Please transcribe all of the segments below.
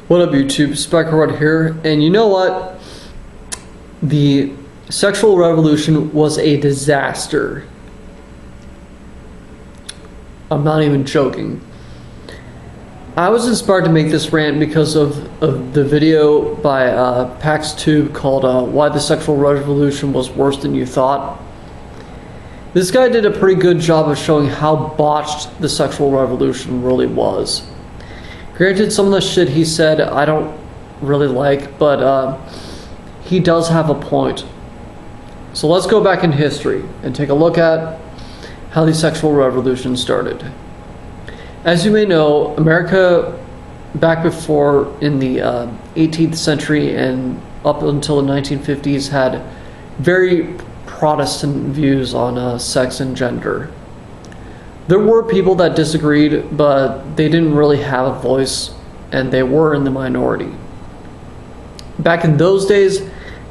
What up, YouTube? Specker right here, and you know what? The sexual revolution was a disaster. I'm not even joking. I was inspired to make this rant because of the video by PaxTube called Why the Sexual Revolution Was Worse Than You Thought. This guy did a pretty good job of showing how botched the sexual revolution really was. Granted, some of the shit he said I don't really like, but he does have a point. So let's go back in history and take a look at how the sexual revolution started. As you may know, America back before in the 18th century and up until the 1950s had very Protestant views on sex and gender. There were people that disagreed, but they didn't really have a voice, and they were in the minority. Back in those days,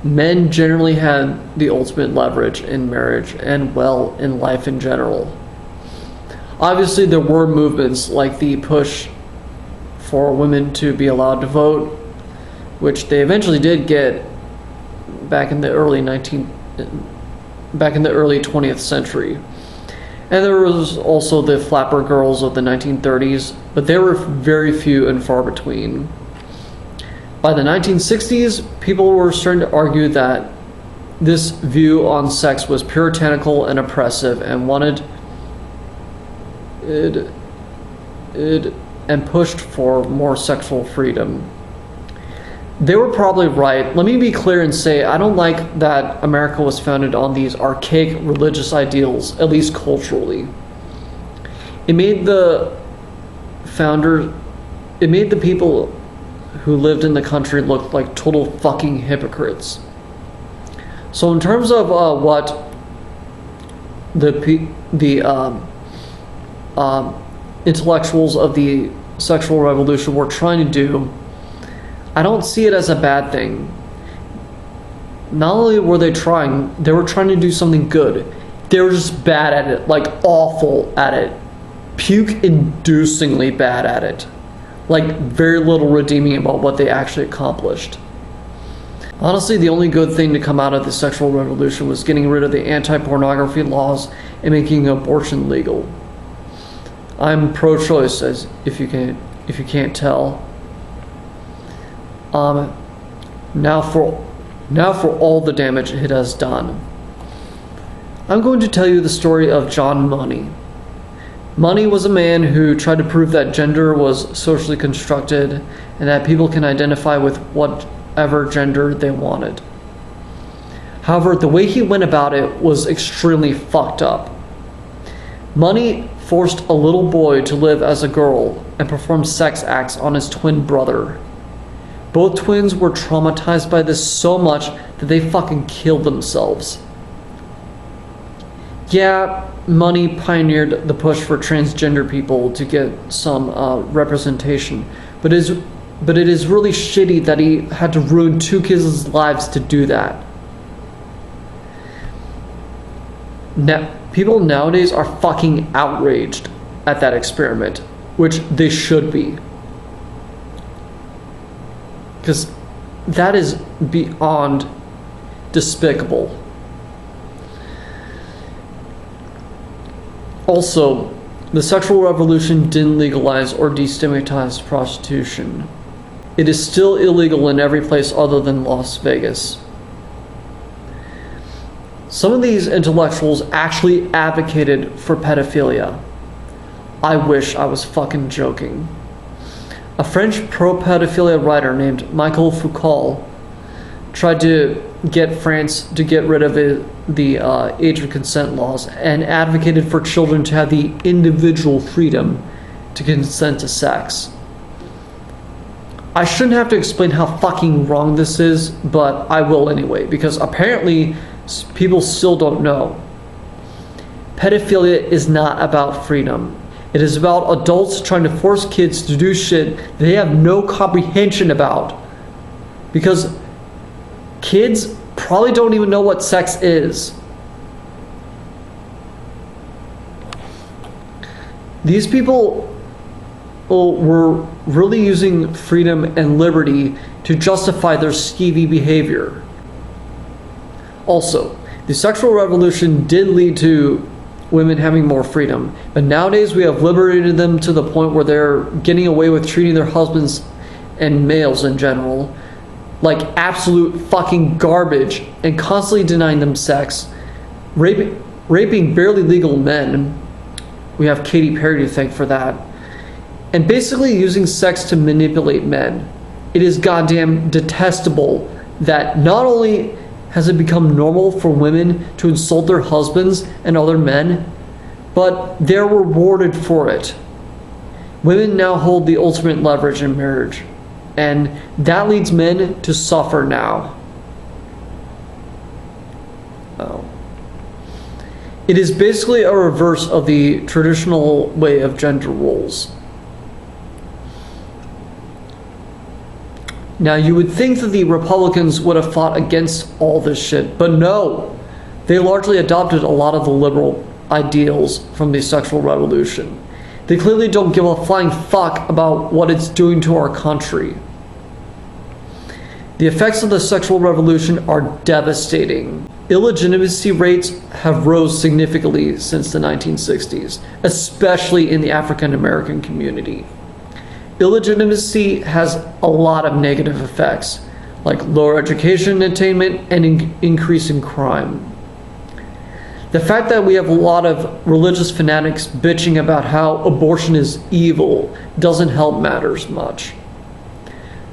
men generally had the ultimate leverage in marriage and, well, in life in general. Obviously, there were movements like the push for women to be allowed to vote, which they eventually did get back in the early 20th century. And there was also the flapper girls of the 1930s, but they were very few and far between. By the 1960s, people were starting to argue that this view on sex was puritanical and oppressive and wanted it and pushed for more sexual freedom. They were probably right. Let me be clear and say I don't like that America was founded on these archaic religious ideals, at least culturally. It made the people who lived in the country look like total fucking hypocrites. So in terms of what the intellectuals of the sexual revolution were trying to do, I don't see it as a bad thing. Not only were they trying to do something good. They were just bad at it, like awful at it. Puke-inducingly bad at it. Like very little redeeming about what they actually accomplished. Honestly, the only good thing to come out of the sexual revolution was getting rid of the anti-pornography laws and making abortion legal. I'm pro-choice, as if you can't tell. Now for all the damage it has done. I'm going to tell you the story of John Money. Money was a man who tried to prove that gender was socially constructed and that people can identify with whatever gender they wanted. However, the way he went about it was extremely fucked up. Money forced a little boy to live as a girl and perform sex acts on his twin brother. Both twins were traumatized by this so much that they fucking killed themselves. Yeah, Money pioneered the push for transgender people to get some representation, but it is really shitty that he had to ruin two kids' lives to do that. Now, people nowadays are fucking outraged at that experiment, which they should be. Because that is beyond despicable. Also, the sexual revolution didn't legalize or destigmatize prostitution. It is still illegal in every place other than Las Vegas. Some of these intellectuals actually advocated for pedophilia. I wish I was fucking joking. A French pro-pedophilia writer named Michel Foucault tried to get France to get rid of the age of consent laws and advocated for children to have the individual freedom to consent to sex. I shouldn't have to explain how fucking wrong this is, but I will anyway, because apparently people still don't know. Pedophilia is not about freedom. It is about adults trying to force kids to do shit they have no comprehension about. Because kids probably don't even know what sex is. These people people were really using freedom and liberty to justify their skeevy behavior. Also, the sexual revolution did lead to women having more freedom, but nowadays we have liberated them to the point where they're getting away with treating their husbands and males in general like absolute fucking garbage and constantly denying them sex, raping barely legal men. We have Katy Perry to thank for that. And basically using sex to manipulate men. It is goddamn detestable that not only has it become normal for women to insult their husbands and other men, but they're rewarded for it. Women now hold the ultimate leverage in marriage, and that leads men to suffer now. Oh. It is basically a reverse of the traditional way of gender roles. Now, you would think that the Republicans would have fought against all this shit, but no. They largely adopted a lot of the liberal ideals from the sexual revolution. They clearly don't give a flying fuck about what it's doing to our country. The effects of the sexual revolution are devastating. Illegitimacy rates have rose significantly since the 1960s, especially in the African American community. Illegitimacy has a lot of negative effects, like lower education attainment and increase in crime. The fact that we have a lot of religious fanatics bitching about how abortion is evil doesn't help matters much.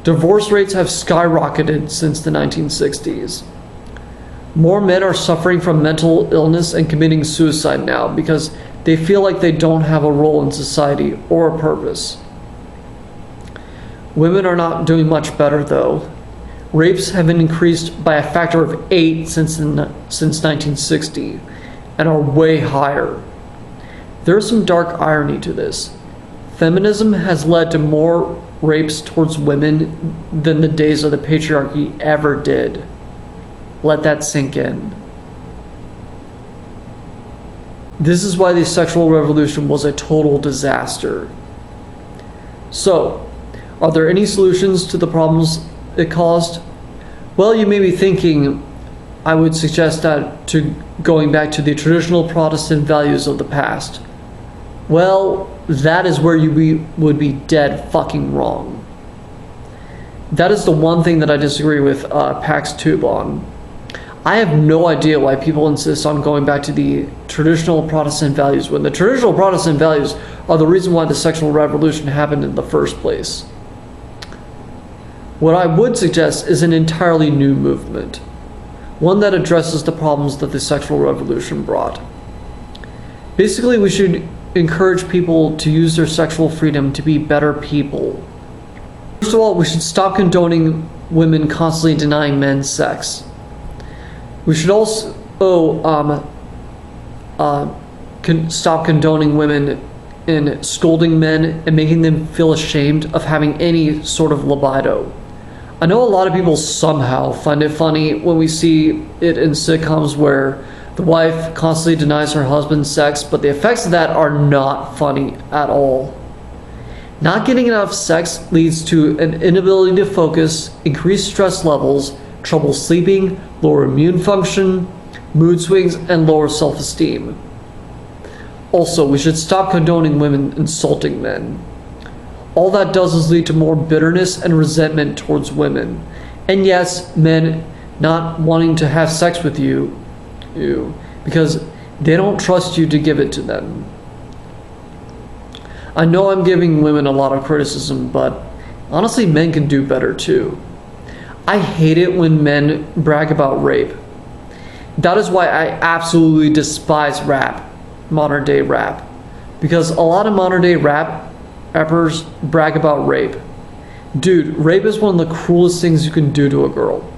Divorce rates have skyrocketed since the 1960s. More men are suffering from mental illness and committing suicide now because they feel like they don't have a role in society or a purpose. Women are not doing much better though. Rapes have been increased by a factor of 8 since 1960 and are way higher. There is some dark irony to this. Feminism has led to more rapes towards women than the days of the patriarchy ever did. Let that sink in. This is why the sexual revolution was a total disaster. So, are there any solutions to the problems it caused? Well, you may be thinking, I would suggest that to going back to the traditional Protestant values of the past. Well, that is where you would be dead fucking wrong. That is the one thing that I disagree with Pax Tube on. I have no idea why people insist on going back to the traditional Protestant values when the traditional Protestant values are the reason why the sexual revolution happened in the first place. What I would suggest is an entirely new movement, one that addresses the problems that the sexual revolution brought. Basically, we should encourage people to use their sexual freedom to be better people. First of all, we should stop condoning women constantly denying men sex. We should also stop condoning women in scolding men and making them feel ashamed of having any sort of libido. I know a lot of people somehow find it funny when we see it in sitcoms where the wife constantly denies her husband sex, but the effects of that are not funny at all. Not getting enough sex leads to an inability to focus, increased stress levels, trouble sleeping, lower immune function, mood swings, and lower self-esteem. Also, we should stop condoning women insulting men. All that does is lead to more bitterness and resentment towards women. And yes, men not wanting to have sex with you because they don't trust you to give it to them. I know I'm giving women a lot of criticism, but honestly, men can do better too. I hate it when men brag about rape. That is why I absolutely despise rap, modern day rap, because a lot of modern day rappers brag about rape. Dude, rape is one of the cruelest things you can do to a girl.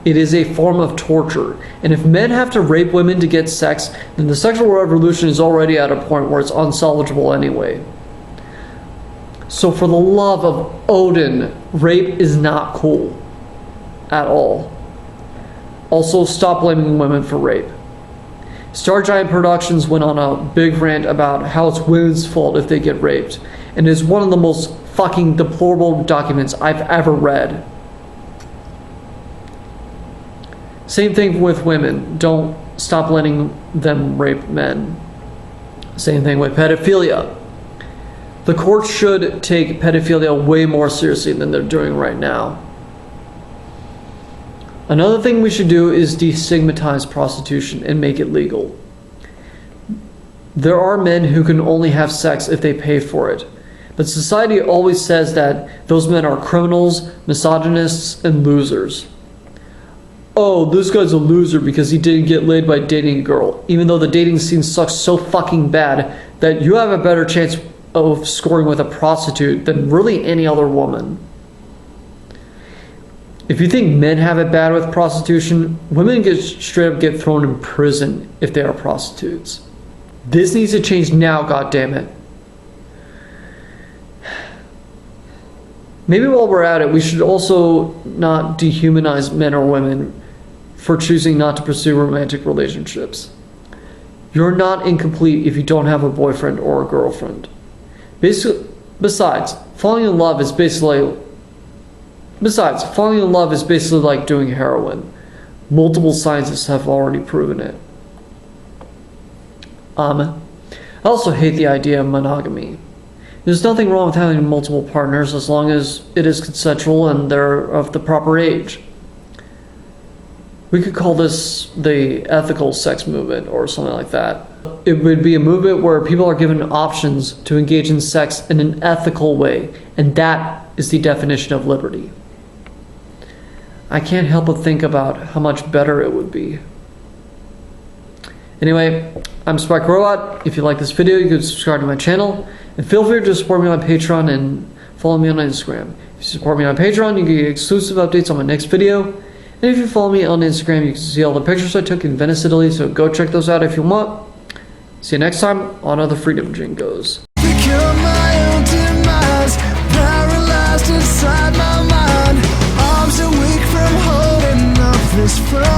It is a form of torture, and if men have to rape women to get sex, then the sexual revolution is already at a point where it's unsalvageable anyway. So for the love of Odin, rape is not cool at all. Also, stop blaming women for rape. Star Giant Productions went on a big rant about how it's women's fault if they get raped, and is one of the most fucking deplorable documents I've ever read. Same thing with women. Don't stop letting them rape men. Same thing with pedophilia. The courts should take pedophilia way more seriously than they're doing right now. Another thing we should do is destigmatize prostitution and make it legal. There are men who can only have sex if they pay for it. But society always says that those men are criminals, misogynists, and losers. Oh, this guy's a loser because he didn't get laid by dating a girl, even though the dating scene sucks so fucking bad that you have a better chance of scoring with a prostitute than really any other woman. If you think men have it bad with prostitution, women straight up get thrown in prison if they are prostitutes. This needs to change now, goddammit. Maybe while we're at it, we should also not dehumanize men or women for choosing not to pursue romantic relationships. You're not incomplete if you don't have a boyfriend or a girlfriend. Besides, falling in love is basically like doing heroin. Multiple scientists have already proven it. I also hate the idea of monogamy. There's nothing wrong with having multiple partners as long as it is consensual and they're of the proper age. We could call this the ethical sex movement or something like that. It would be a movement where people are given options to engage in sex in an ethical way, and that is the definition of liberty. I can't help but think about how much better it would be. Anyway, I'm Spike Robot. If you like this video, you can subscribe to my channel, and feel free to support me on Patreon and follow me on Instagram. If you support me on Patreon, you get exclusive updates on my next video. And if you follow me on Instagram, you can see all the pictures I took in Venice, Italy, so go check those out if you want. See you next time on other Freedom Jingos. Become my own demise, paralyzed inside my mind. Arms are weak from holding up this front.